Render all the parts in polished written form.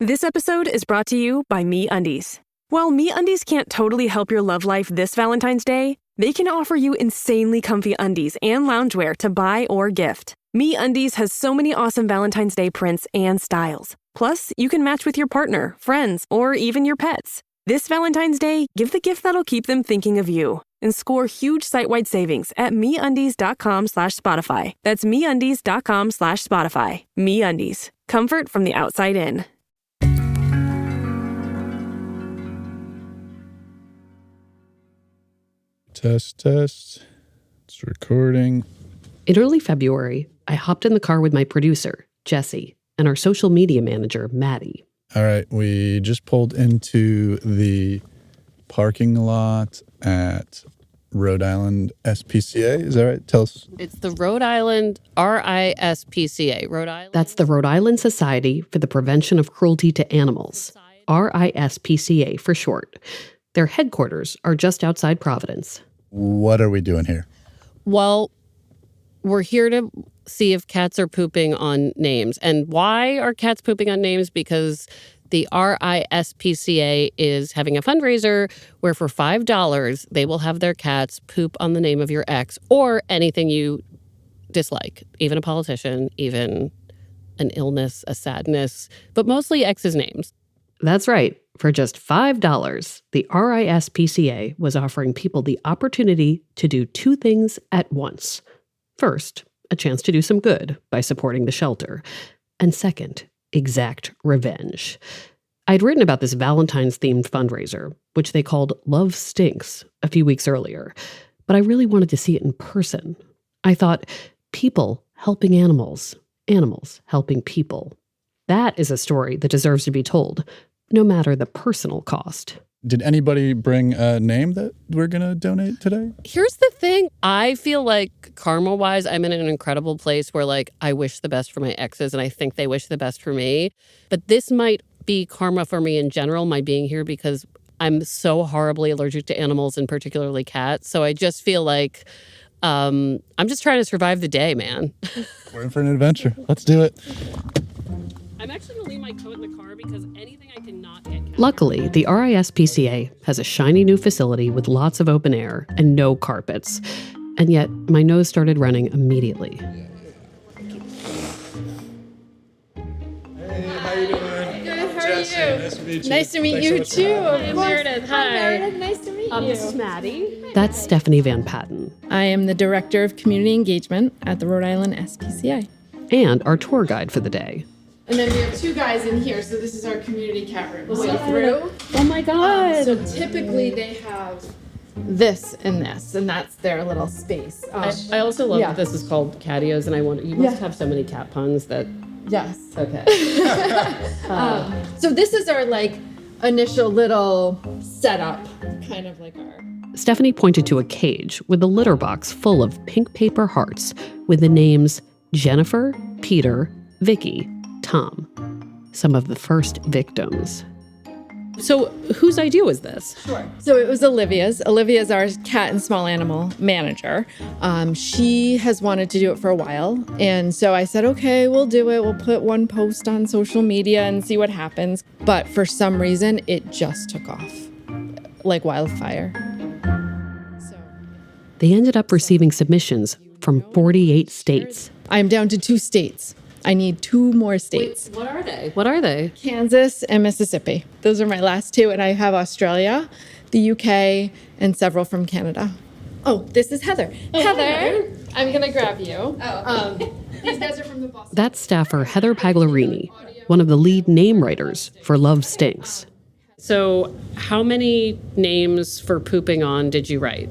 This episode is brought to you by MeUndies. While MeUndies can't totally help your love life this Valentine's Day, they can offer you insanely comfy undies and loungewear to buy or gift. MeUndies has so many awesome Valentine's Day prints and styles. Plus, you can match with your partner, friends, or even your pets. This Valentine's Day, give the gift that'll keep them thinking of you and score huge site-wide savings at MeUndies.com/Spotify. That's MeUndies.com/Spotify. MeUndies. Comfort from the outside in. Test. It's recording. In early February, I hopped in the car with my producer, Jesse, and our social media manager, Maddie. All right, we just pulled into the parking lot at Rhode Island SPCA. Is that right? Tell us. It's the Rhode Island RISPCA. Rhode Island. That's the Rhode Island Society for the Prevention of Cruelty to Animals, RISPCA for short. Their headquarters are just outside Providence. What are we doing here? Well, we're here to see if cats are pooping on names. And why are cats pooping on names? Because the RISPCA is having a fundraiser where for $5, they will have their cats poop on the name of your ex or anything you dislike, even a politician, even an illness, a sadness, but mostly exes' names. That's right. For just $5, the RISPCA was offering people the opportunity to do two things at once. First, a chance to do some good by supporting the shelter. And second, exact revenge. I'd written about this Valentine's-themed fundraiser, which they called Love Stinks, a few weeks earlier. But I really wanted to see it in person. I thought, people helping animals, animals helping people. That is a story that deserves to be told, no matter the personal cost. Did anybody bring a name that we're going to donate today? Here's the thing. I feel like karma-wise, I'm in an incredible place where, like, I wish the best for my exes and I think they wish the best for me. But this might be karma for me in general, my being here, because I'm so horribly allergic to animals and particularly cats. So I just feel like I'm just trying to survive the day, man. We're in for an adventure. Let's do it. I'm actually going to leave my coat in the car because anything I cannot get. Luckily, the RISPCA has a shiny new facility with lots of open air and no carpets. And yet, my nose started running immediately. Hey, how you doing? Good, how Jesse, are you? nice to meet you. Nice to meet Thanks you so much too. for having Of us. course. Meredith, Hi, hi. Meredith. Nice to meet you. This is Maddie. That's Stephanie Van Patten. I am the Director of Community Engagement at the Rhode Island SPCA. And our tour guide for the day. And then we have two guys in here, so this is our community cat room. So through. Oh my God. So typically they have this and this, and that's their little space. I also love that this is called Catios, and you must have so many cat puns that. Yes. Okay. So this is our like initial little setup, kind of like our. Stephanie pointed to a cage with a litter box full of pink paper hearts with the names Jennifer, Peter, Vicky, Tom, some of the first victims. So whose idea was this? Sure. So it was Olivia's. Olivia's our cat and small animal manager. She has wanted to do it for a while. And so I said, okay, we'll do it. We'll put one post on social media and see what happens. But for some reason, it just took off like wildfire. They ended up receiving submissions from 48 states. I'm down to 2 states. I need 2 more states. Wait, what are they? Kansas and Mississippi. Those are my last 2. And I have Australia, the UK, and several from Canada. Oh, this is Heather. Heather, I'm going to grab you. These guys are from the Boston. That's staffer Heather Paglarini, one of the lead name writers for Love Stinks. So how many names for pooping on did you write?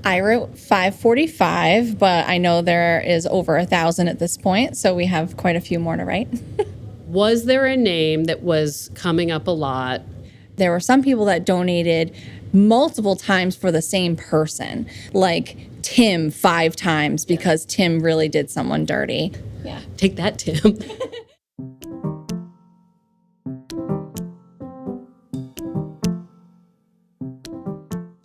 I wrote 545, but I know there is over 1,000 at this point, so we have quite a few more to write. Was there a name that was coming up a lot? There were some people that donated multiple times for the same person, like Tim 5 times because Tim really did someone dirty. Yeah. Take that, Tim.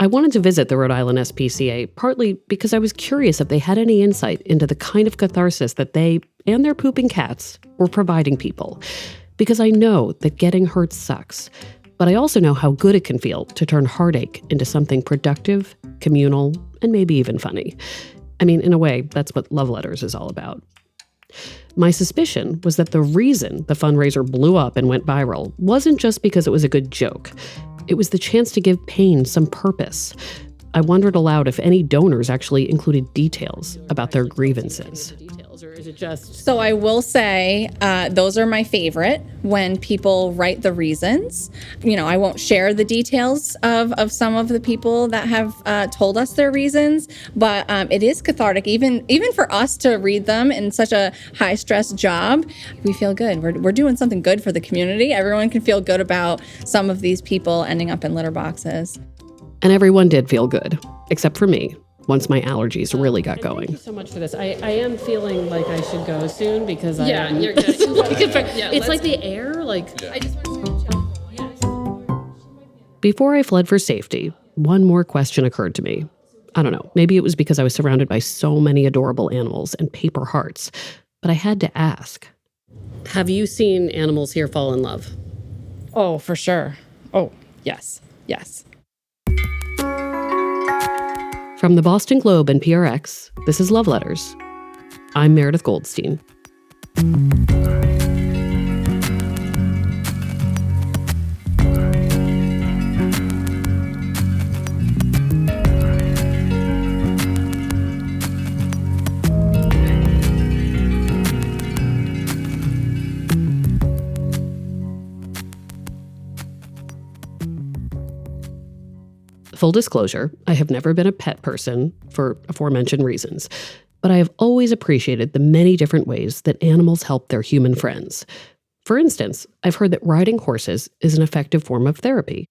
I wanted to visit the Rhode Island SPCA, partly because I was curious if they had any insight into the kind of catharsis that they and their pooping cats were providing people. because I know that getting hurt sucks, but I also know how good it can feel to turn heartache into something productive, communal, and maybe even funny. I mean, in a way, that's what Love Letters is all about. My suspicion was that the reason the fundraiser blew up and went viral wasn't just because it was a good joke. It was the chance to give pain some purpose. I wondered aloud if any donors actually included details about their grievances. Or is it just... So I will say those are my favorite when people write the reasons. I won't share the details of some of the people that have told us their reasons, but it is cathartic, even for us to read them in such a high-stress job. We feel good. We're doing something good for the community. Everyone can feel good about some of these people ending up in litter boxes. And everyone did feel good, except for me, once my allergies really got going. Thank you so much for this. I am feeling like I should go soon because you're good. It's like the air, like... Yeah. I just Before I fled for safety, one more question occurred to me. I don't know, maybe it was because I was surrounded by so many adorable animals and paper hearts, but I had to ask. Have you seen animals here fall in love? Oh, for sure. Oh, yes. From the Boston Globe and PRX, this is Love Letters. I'm Meredith Goldstein. Full disclosure, I have never been a pet person for aforementioned reasons, but I have always appreciated the many different ways that animals help their human friends. For instance, I've heard that riding horses is an effective form of therapy.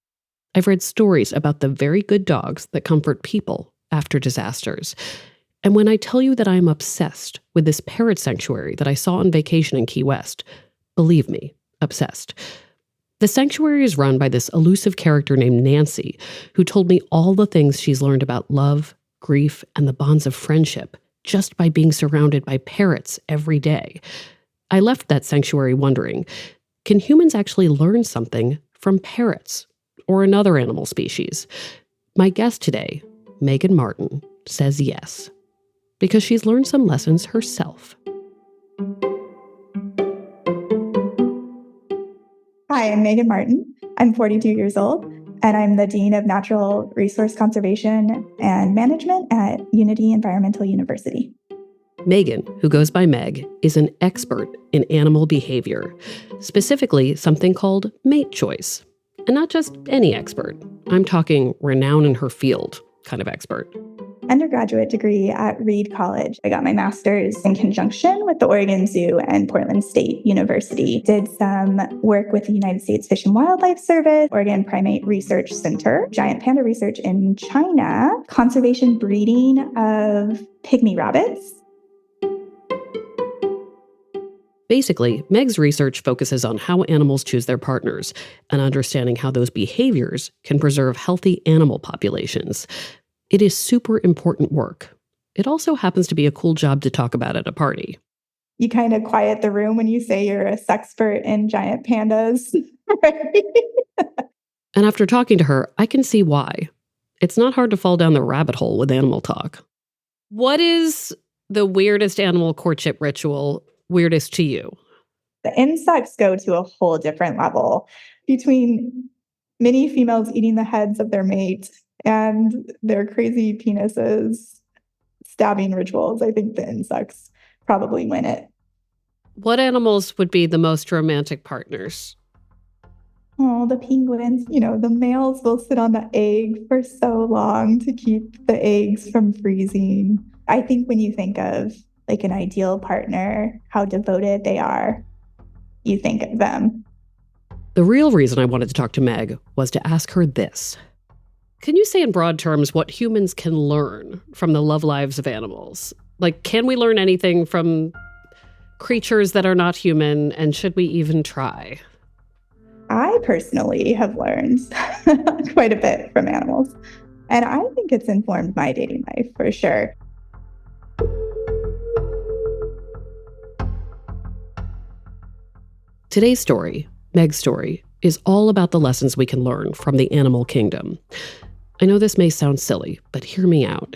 I've read stories about the very good dogs that comfort people after disasters. And when I tell you that I am obsessed with this parrot sanctuary that I saw on vacation in Key West, believe me, obsessed. The sanctuary is run by this elusive character named Nancy, who told me all the things she's learned about love, grief, and the bonds of friendship just by being surrounded by parrots every day. I left that sanctuary wondering, can humans actually learn something from parrots or another animal species? My guest today, Megan Martin, says yes, because she's learned some lessons herself. Hi, I'm Megan Martin. I'm 42 years old, and I'm the Dean of Natural Resource Conservation and Management at Unity Environmental University. Megan, who goes by Meg, is an expert in animal behavior, specifically something called mate choice. And not just any expert. I'm talking renowned in her field kind of expert. Undergraduate degree at Reed College. I got my master's in conjunction with the Oregon Zoo and Portland State University. Did some work with the United States Fish and Wildlife Service, Oregon Primate Research Center, giant panda research in China, conservation breeding of pygmy rabbits. Basically, Meg's research focuses on how animals choose their partners and understanding how those behaviors can preserve healthy animal populations. It is super important work. It also happens to be a cool job to talk about at a party. You kind of quiet the room when you say you're a sexpert in giant pandas, right? And after talking to her, I can see why. It's not hard to fall down the rabbit hole with animal talk. What is the weirdest animal courtship ritual weirdest to you? The insects go to a whole different level. Between many females eating the heads of their mate and their crazy penises, stabbing rituals, I think the insects probably win it. What animals would be the most romantic partners? Oh, the penguins. The males will sit on the egg for so long to keep the eggs from freezing. I think when you think of like an ideal partner, how devoted they are, you think of them. The real reason I wanted to talk to Meg was to ask her this. Can you say in broad terms what humans can learn from the love lives of animals? Like, can we learn anything from creatures that are not human, and should we even try? I personally have learned quite a bit from animals, and I think it's informed my dating life for sure. Today's story, Meg's story, is all about the lessons we can learn from the animal kingdom. I know this may sound silly, but hear me out.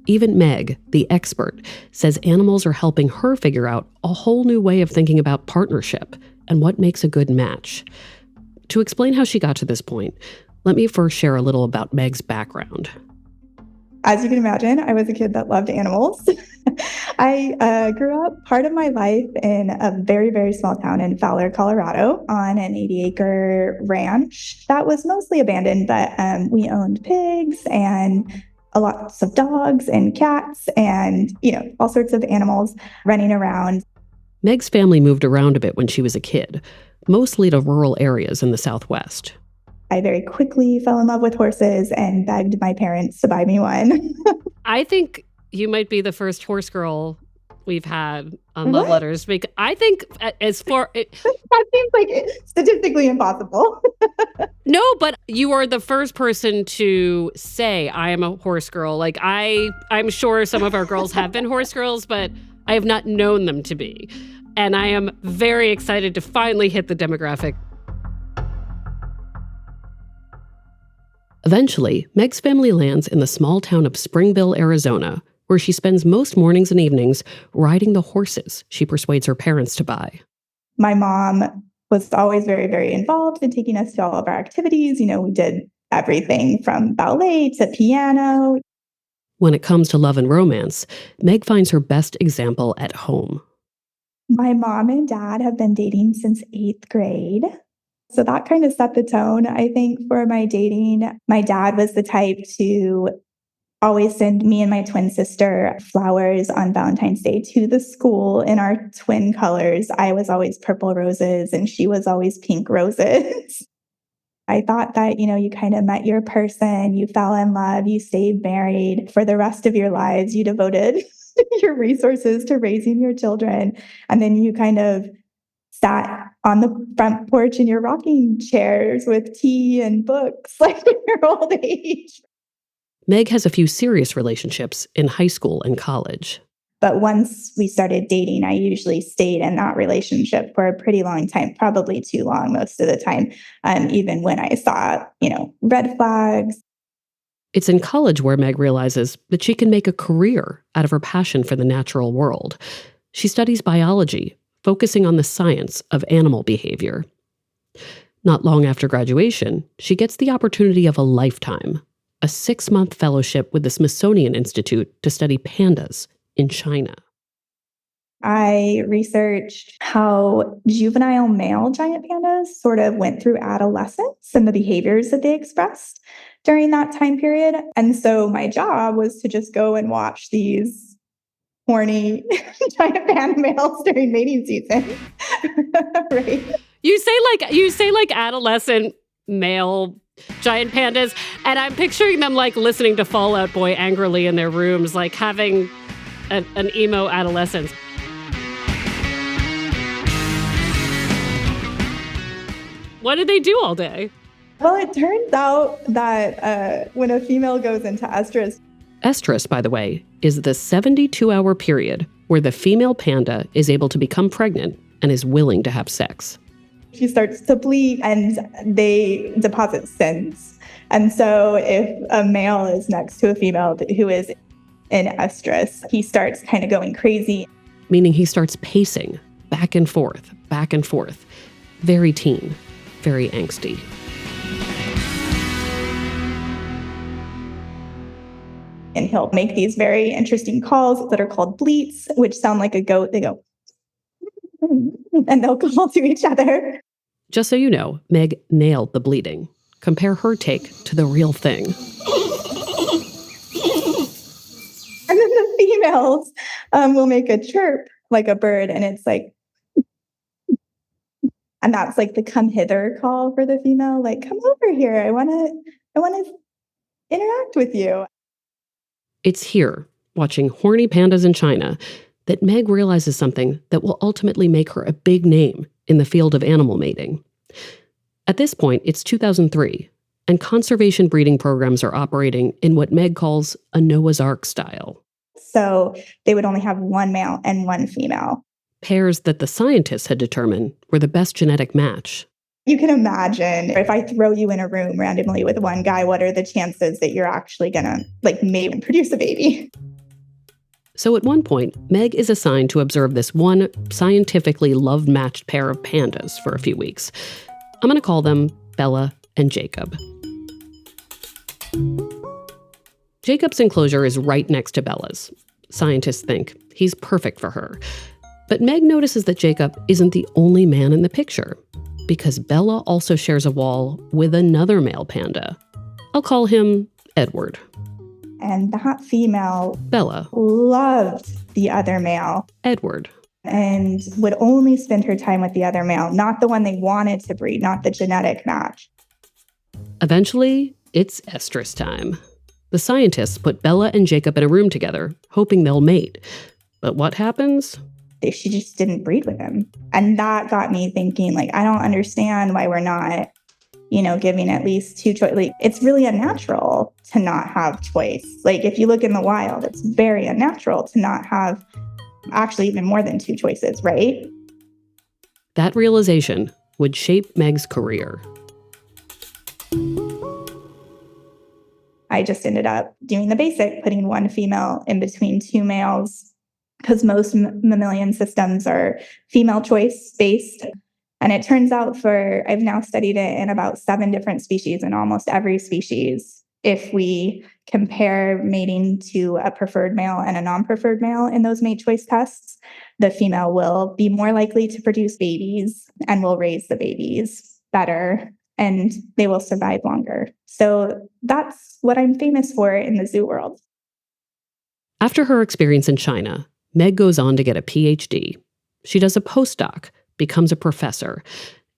Even Meg, the expert, says animals are helping her figure out a whole new way of thinking about partnership and what makes a good match. To explain how she got to this point, let me first share a little about Meg's background. As you can imagine, I was a kid that loved animals. I grew up part of my life in a very, very small town in Fowler, Colorado, on an 80-acre ranch that was mostly abandoned, but we owned pigs and lots of dogs and cats and, all sorts of animals running around. Meg's family moved around a bit when she was a kid, mostly to rural areas in the Southwest. I very quickly fell in love with horses and begged my parents to buy me one. I think you might be the first horse girl we've had on Love Letters. I think as for... That seems like statistically impossible. No, but you are the first person to say, I am a horse girl. Like, I'm sure some of our girls have been horse girls, but I have not known them to be. And I am very excited to finally hit the demographic. Eventually, Meg's family lands in the small town of Springville, Arizona, where she spends most mornings and evenings riding the horses she persuades her parents to buy. My mom was always very, very involved in taking us to all of our activities. We did everything from ballet to piano. When it comes to love and romance, Meg finds her best example at home. My mom and dad have been dating since 8th grade. So that kind of set the tone, I think, for my dating. My dad was the type to always send me and my twin sister flowers on Valentine's Day to the school in our twin colors. I was always purple roses and she was always pink roses. I thought that, you kind of met your person, you fell in love, you stayed married for the rest of your lives. You devoted your resources to raising your children. And then you kind of sat on the front porch in your rocking chairs with tea and books like in your old age. Meg has a few serious relationships in high school and college. But once we started dating, I usually stayed in that relationship for a pretty long time, probably too long most of the time, even when I saw, red flags. It's in college where Meg realizes that she can make a career out of her passion for the natural world. She studies biology, focusing on the science of animal behavior. Not long after graduation, she gets the opportunity of a lifetime, a 6-month fellowship with the Smithsonian Institute to study pandas in China. I researched how juvenile male giant pandas sort of went through adolescence and the behaviors that they expressed during that time period. And so my job was to just go and watch these horny giant panda males during mating season. Right. You say like adolescent male giant pandas, and I'm picturing them like listening to Fall Out Boy angrily in their rooms, like having an emo adolescence. What did they do all day? Well, it turns out that when a female goes into estrus. Estrus, by the way, is the 72-hour period where the female panda is able to become pregnant and is willing to have sex. She starts to bleed and they deposit cysts. And so if a male is next to a female who is in estrus, he starts kind of going crazy. Meaning he starts pacing back and forth. Very teen, very angsty. And he'll make these very interesting calls that are called bleats, which sound like a goat. They go, and they'll call to each other. Just so you know, Meg nailed the bleating. Compare her take to the real thing. And then the females will make a chirp like a bird, and it's like, and that's like the come hither call for the female. Like, come over here. I want to interact with you. It's here, watching horny pandas in China, that Meg realizes something that will ultimately make her a big name in the field of animal mating. At this point, it's 2003, and conservation breeding programs are operating in what Meg calls a Noah's Ark style. So they would only have one male and one female. pairs that the scientists had determined were the best genetic match. You can imagine if I throw you in a room randomly with one guy, what are the chances that you're actually going to mate and produce a baby? So at one point, Meg is assigned to observe this one scientifically love-matched pair of pandas for a few weeks. I'm going to call them Bella and Jacob. Jacob's enclosure is right next to Bella's. Scientists think he's perfect for her. But Meg notices that Jacob isn't the only man in the picture, because Bella also shares a wall with another male panda. I'll call him Edward. And that female, Bella, loved the other male, Edward, and would only spend her time with the other male, not the one they wanted to breed, not the genetic match. Eventually, it's estrus time. The scientists put Bella and Jacob in a room together, hoping they'll mate. But what happens? She just didn't breed with him. And that got me thinking, I don't understand why we're not, giving at least two choice. It's really unnatural to not have choice. If you look in the wild, it's very unnatural to not have actually even more than two choices, right? That realization would shape Meg's career. I just ended up doing the basic, putting one female in between two males, because most mammalian systems are female choice based. And it turns out I've now studied it in about 7 different species, and almost every species, if we compare mating to a preferred male and a non-preferred male in those mate choice tests, the female will be more likely to produce babies and will raise the babies better, and they will survive longer. So that's what I'm famous for in the zoo world. After her experience in China, Meg goes on to get a PhD. She does a postdoc, becomes a professor,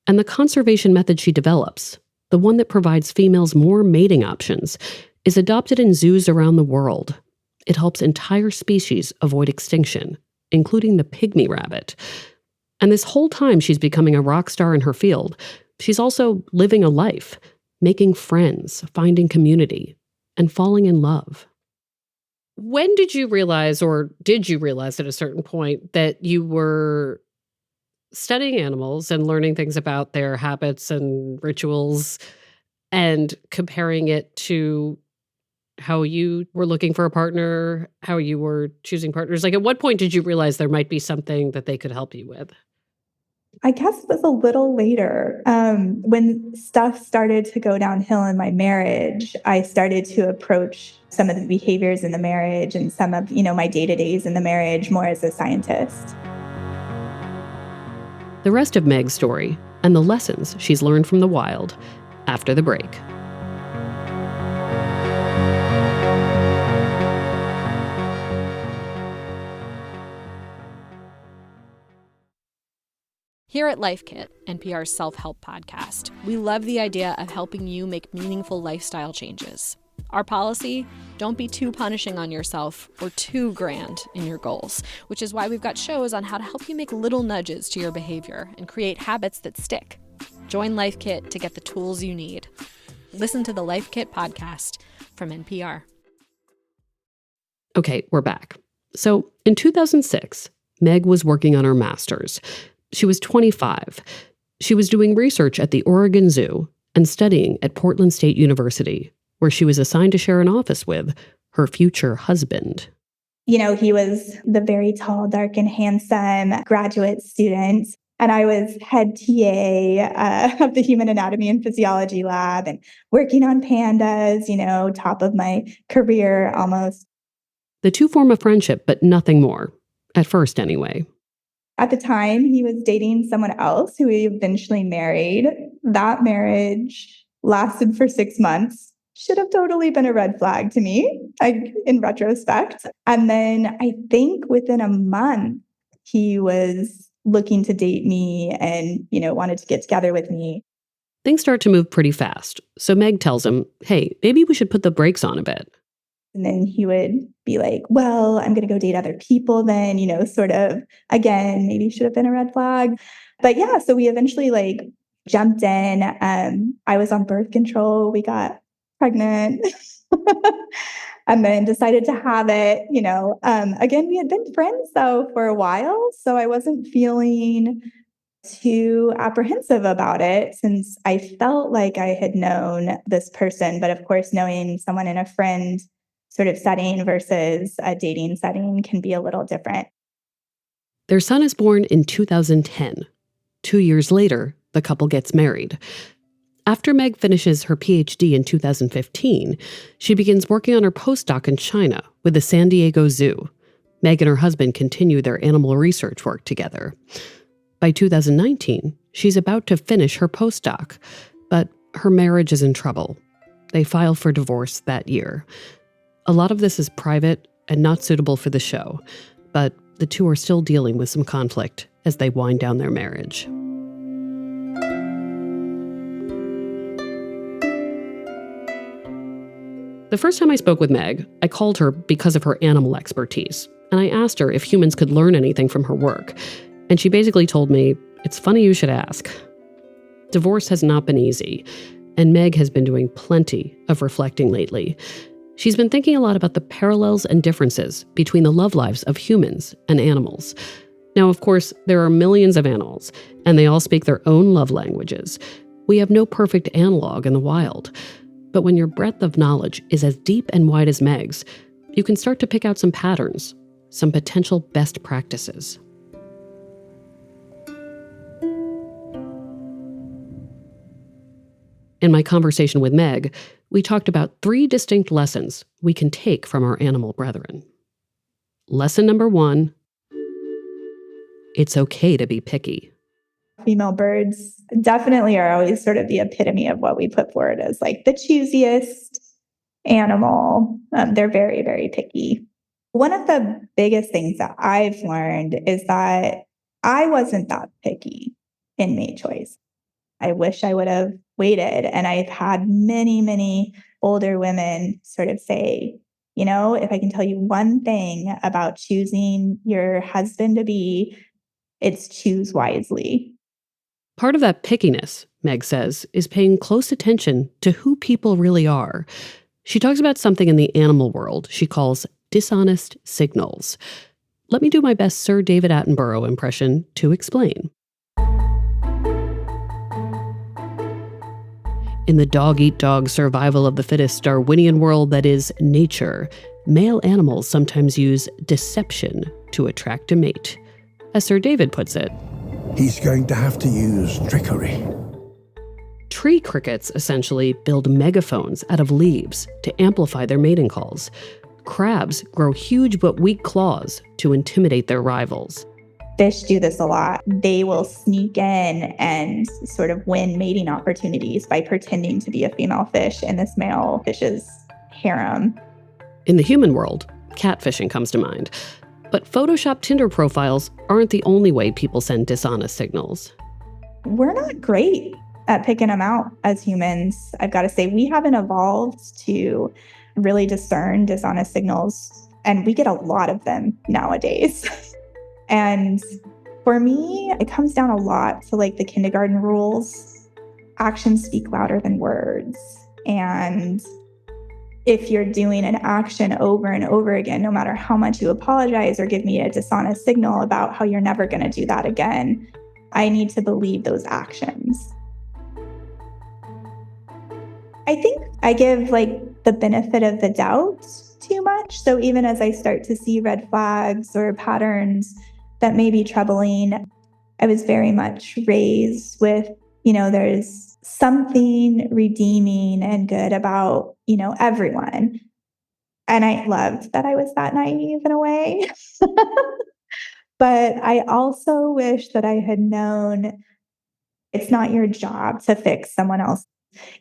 and the conservation method she develops, the one that provides females more mating options, is adopted in zoos around the world. It helps entire species avoid extinction, including the pygmy rabbit. And this whole time she's becoming a rock star in her field, she's also living a life, making friends, finding community, and falling in love. When did you realize, or did you realize at a certain point, that you were studying animals and learning things about their habits and rituals and comparing it to how you were looking for a partner, how you were choosing partners? At what point did you realize there might be something that they could help you with? I guess it was a little later. When stuff started to go downhill in my marriage, I started to approach some of the behaviors in the marriage and some of, my day-to-days in the marriage more as a scientist. The rest of Meg's story and the lessons she's learned from the wild after the break. Here at Life Kit, NPR's self-help podcast, we love the idea of helping you make meaningful lifestyle changes. Our policy, don't be too punishing on yourself or too grand in your goals, which is why we've got shows on how to help you make little nudges to your behavior and create habits that stick. Join Life Kit to get the tools you need. Listen to the Life Kit podcast from NPR. Okay, we're back. So in 2006, Meg was working on her master's. She was 25. She was doing research at the Oregon Zoo and studying at Portland State University, where she was assigned to share an office with her future husband. He was the very tall, dark, and handsome graduate student. And I was head TA of the Human Anatomy and Physiology lab and working on pandas, top of my career almost. The two form a friendship, but nothing more. At first, anyway. At the time, he was dating someone else who he eventually married. That marriage lasted for 6 months. Should have totally been a red flag to me, in retrospect. And then I think within a month, he was looking to date me and, wanted to get together with me. Things start to move pretty fast. So Meg tells him, hey, maybe we should put the brakes on a bit. And then he would be like, well, I'm going to go date other people then, sort of, again, maybe should have been a red flag. But yeah, so we eventually jumped in. I was on birth control. We got pregnant. And then decided to have it, again, we had been friends though for a while. So I wasn't feeling too apprehensive about it since I felt like I had known this person. But of course, knowing someone in a friend sort of setting versus a dating setting can be a little different. Their son is born in 2010. 2 years later, the couple gets married. After Meg finishes her PhD in 2015, she begins working on her postdoc in China with the San Diego Zoo. Meg and her husband continue their animal research work together. By 2019, she's about to finish her postdoc, but her marriage is in trouble. They file for divorce that year. A lot of this is private and not suitable for the show, but the two are still dealing with some conflict as they wind down their marriage. The first time I spoke with Meg, I called her because of her animal expertise, and I asked her if humans could learn anything from her work. And she basically told me, "It's funny you should ask." Divorce has not been easy, and Meg has been doing plenty of reflecting lately. She's been thinking a lot about the parallels and differences between the love lives of humans and animals. Now, of course, there are millions of animals, and they all speak their own love languages. We have no perfect analog in the wild. But when your breadth of knowledge is as deep and wide as Meg's, you can start to pick out some patterns, some potential best practices. In my conversation with Meg, we talked about 3 distinct lessons we can take from our animal brethren. Lesson number 1, it's okay to be picky. Female birds definitely are always sort of the epitome of what we put forward as like the choosiest animal. They're very, very picky. One of the biggest things that I've learned is that I wasn't that picky in mate choice. I wish I would have waited. And I've had many, many older women sort of say, if I can tell you one thing about choosing your husband to be, it's choose wisely. Part of that pickiness, Meg says, is paying close attention to who people really are. She talks about something in the animal world she calls dishonest signals. Let me do my best Sir David Attenborough impression to explain. In the dog-eat-dog survival of the fittest Darwinian world that is nature, male animals sometimes use deception to attract a mate. As Sir David puts it, he's going to have to use trickery. Tree crickets essentially build megaphones out of leaves to amplify their mating calls. Crabs grow huge but weak claws to intimidate their rivals. Fish do this a lot. They will sneak in and sort of win mating opportunities by pretending to be a female fish in this male fish's harem. In the human world, catfishing comes to mind. But Photoshop Tinder profiles aren't the only way people send dishonest signals. We're not great at picking them out as humans. I've got to say, we haven't evolved to really discern dishonest signals, and we get a lot of them nowadays. And for me, it comes down a lot to like the kindergarten rules. Actions speak louder than words. And if you're doing an action over and over again, no matter how much you apologize or give me a dishonest signal about how you're never going to do that again, I need to believe those actions. I think I give like the benefit of the doubt too much. So even as I start to see red flags or patterns that may be troubling, I was very much raised with, there's something redeeming and good about, everyone. And I loved that I was that naive in a way. But I also wish that I had known it's not your job to fix someone else.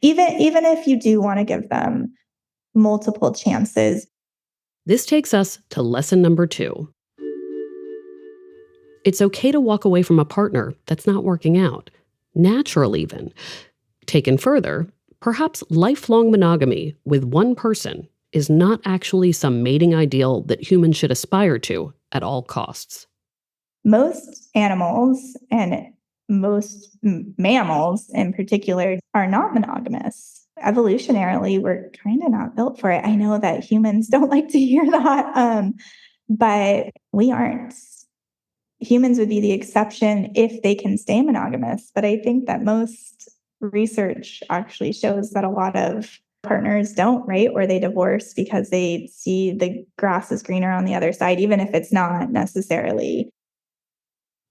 Even if you do want to give them multiple chances. This takes us to lesson number 2. It's okay to walk away from a partner that's not working out, natural even. Taken further, perhaps lifelong monogamy with one person is not actually some mating ideal that humans should aspire to at all costs. Most animals, and most mammals in particular, are not monogamous. evolutionarily, we're kind of not built for it. I know that humans don't like to hear that, but we aren't. Humans would be the exception if they can stay monogamous. But I think that most research actually shows that a lot of partners don't, right? Or they divorce because they see the grass is greener on the other side, even if it's not necessarily.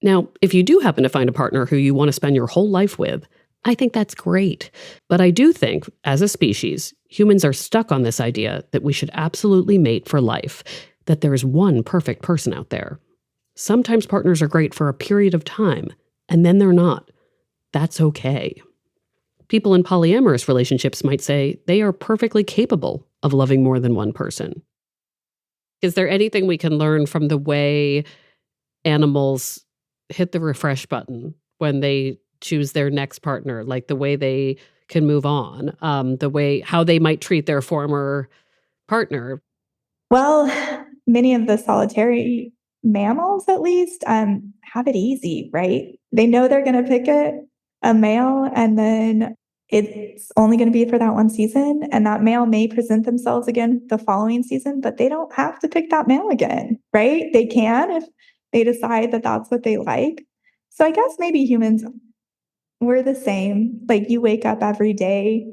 Now, if you do happen to find a partner who you want to spend your whole life with, I think that's great. But I do think, as a species, humans are stuck on this idea that we should absolutely mate for life, that there is one perfect person out there. Sometimes partners are great for a period of time, and then they're not. That's okay. People in polyamorous relationships might say they are perfectly capable of loving more than one person. Is there anything we can learn from the way animals hit the refresh button when they choose their next partner, like the way they can move on, how they might treat their former partner? Well, many of the solitary mammals, at least, have it easy, right? They know they're going to pick a male, and then it's only going to be for that one season. And that male may present themselves again the following season, but they don't have to pick that male again, right? They can if they decide that that's what they like. So I guess maybe humans, we're the same. Like, you wake up every day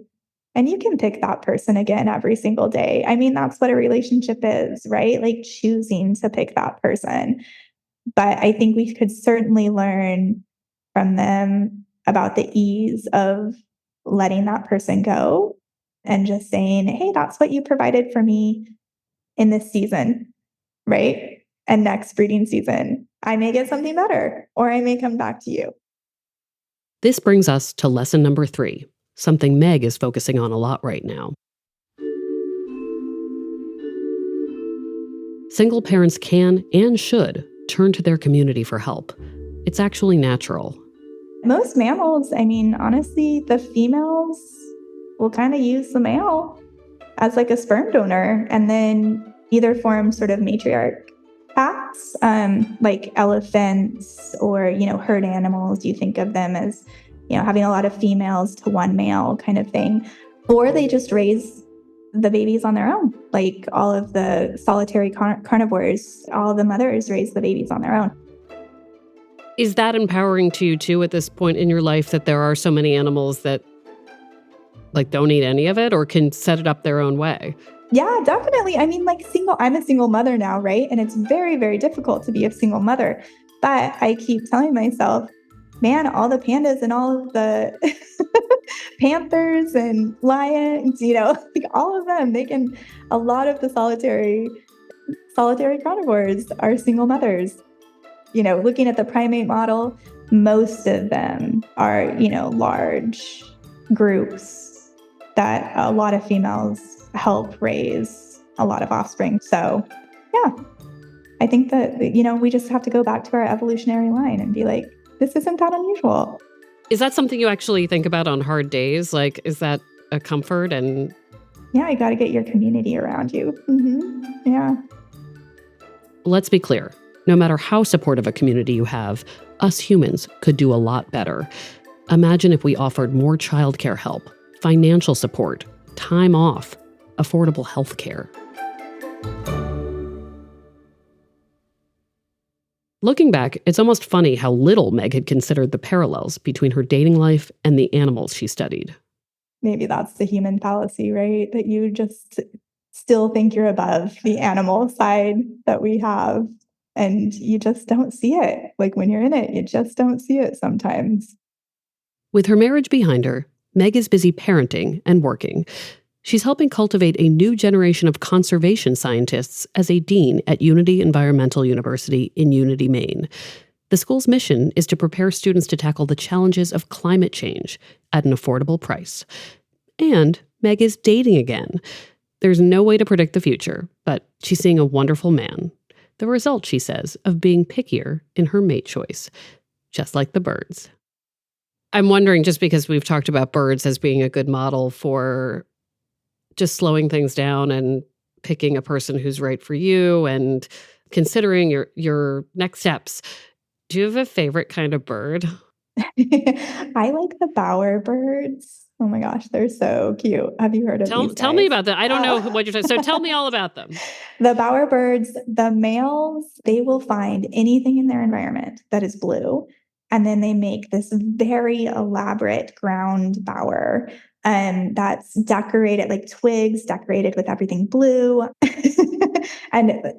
and you can pick that person again every single day. I mean, that's what a relationship is, right? Like, choosing to pick that person. But I think we could certainly learn from them about the ease of letting that person go and just saying, hey, that's what you provided for me in this season, right? And next breeding season, I may get something better, or I may come back to you. This brings us to lesson number 3, something Meg is focusing on a lot right now. Single parents can and should turn to their community for help. It's actually natural. Most mammals, I mean, honestly, the females will kind of use the male as like a sperm donor and then either form sort of matriarch packs, like elephants or, herd animals. You think of them as, having a lot of females to one male kind of thing. Or they just raise the babies on their own. Like all of the solitary carnivores, all of the mothers raise the babies on their own. Is that empowering to you too at this point in your life, that there are so many animals that don't eat any of it or can set it up their own way? Yeah, definitely. I mean, I'm a single mother now, right? And it's very, very difficult to be a single mother. But I keep telling myself, man, all the pandas and all of the panthers and lions, all of them, a lot of the solitary carnivores are single mothers. Looking at the primate model, most of them are, large groups that a lot of females help raise a lot of offspring. So, yeah, I think that, we just have to go back to our evolutionary line and be like, this isn't that unusual. Is that something you actually think about on hard days? Like, is that a comfort? And yeah, you got to get your community around you. Mm-hmm. Yeah. Let's be clear. No matter how supportive a community you have, us humans could do a lot better. Imagine if we offered more childcare help, financial support, time off, affordable health care. Looking back, it's almost funny how little Meg had considered the parallels between her dating life and the animals she studied. Maybe that's the human fallacy, right? That you just still think you're above the animal side that we have. And you just don't see it. Like when you're in it, you just don't see it sometimes. With her marriage behind her, Meg is busy parenting and working. She's helping cultivate a new generation of conservation scientists as a dean at Unity Environmental University in Unity, Maine. The school's mission is to prepare students to tackle the challenges of climate change at an affordable price. And Meg is dating again. There's no way to predict the future, but she's seeing a wonderful man. The result, she says, of being pickier in her mate choice, just like the birds. I'm wondering, just because we've talked about birds as being a good model for just slowing things down and picking a person who's right for you and considering your next steps, do you have a favorite kind of bird? I like the bowerbirds. Oh my gosh, they're so cute. Have you heard of these Tell me guys? about that. I don't know what you're saying. So tell me all about them. The bowerbirds, the males, they will find anything in their environment that is blue. And then they make this very elaborate ground bower that's decorated, like twigs decorated with everything blue. And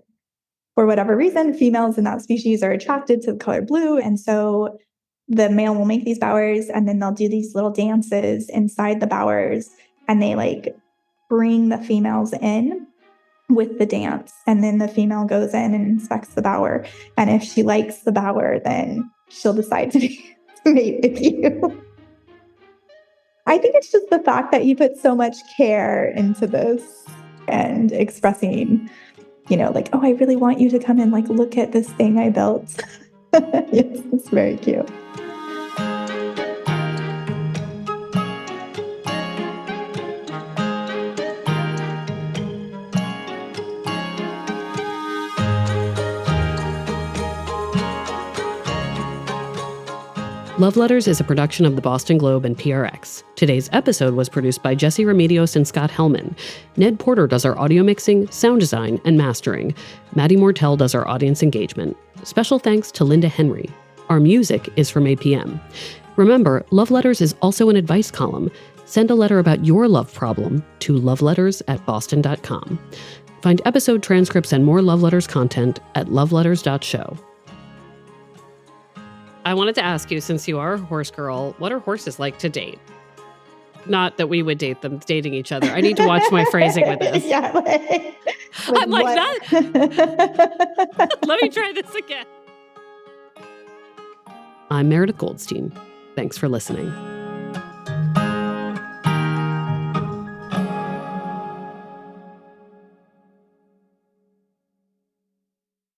for whatever reason, females in that species are attracted to the color blue. And so the male will make these bowers and then they'll do these little dances inside the bowers and they like bring the females in with the dance. And then the female goes in and inspects the bower. And if she likes the bower, then she'll decide to mate with you. I think it's just the fact that you put so much care into this and expressing, like, oh, I really want you to come and like look at this thing I built. Yes, it's very cute. Love Letters is a production of the Boston Globe and PRX. Today's episode was produced by Jesse Remedios and Scott Hellman. Ned Porter does our audio mixing, sound design, and mastering. Maddie Mortel does our audience engagement. Special thanks to Linda Henry. Our music is from APM. Remember, Love Letters is also an advice column. Send a letter about your love problem to loveletters@boston.com. Find episode transcripts and more Love Letters content at loveletters.show. I wanted to ask you, since you are a horse girl, what are horses like to date? Not that we would date them, dating each other. I need to watch my phrasing with this. Yeah, I'm like that. Let me try this again. I'm Meredith Goldstein. Thanks for listening.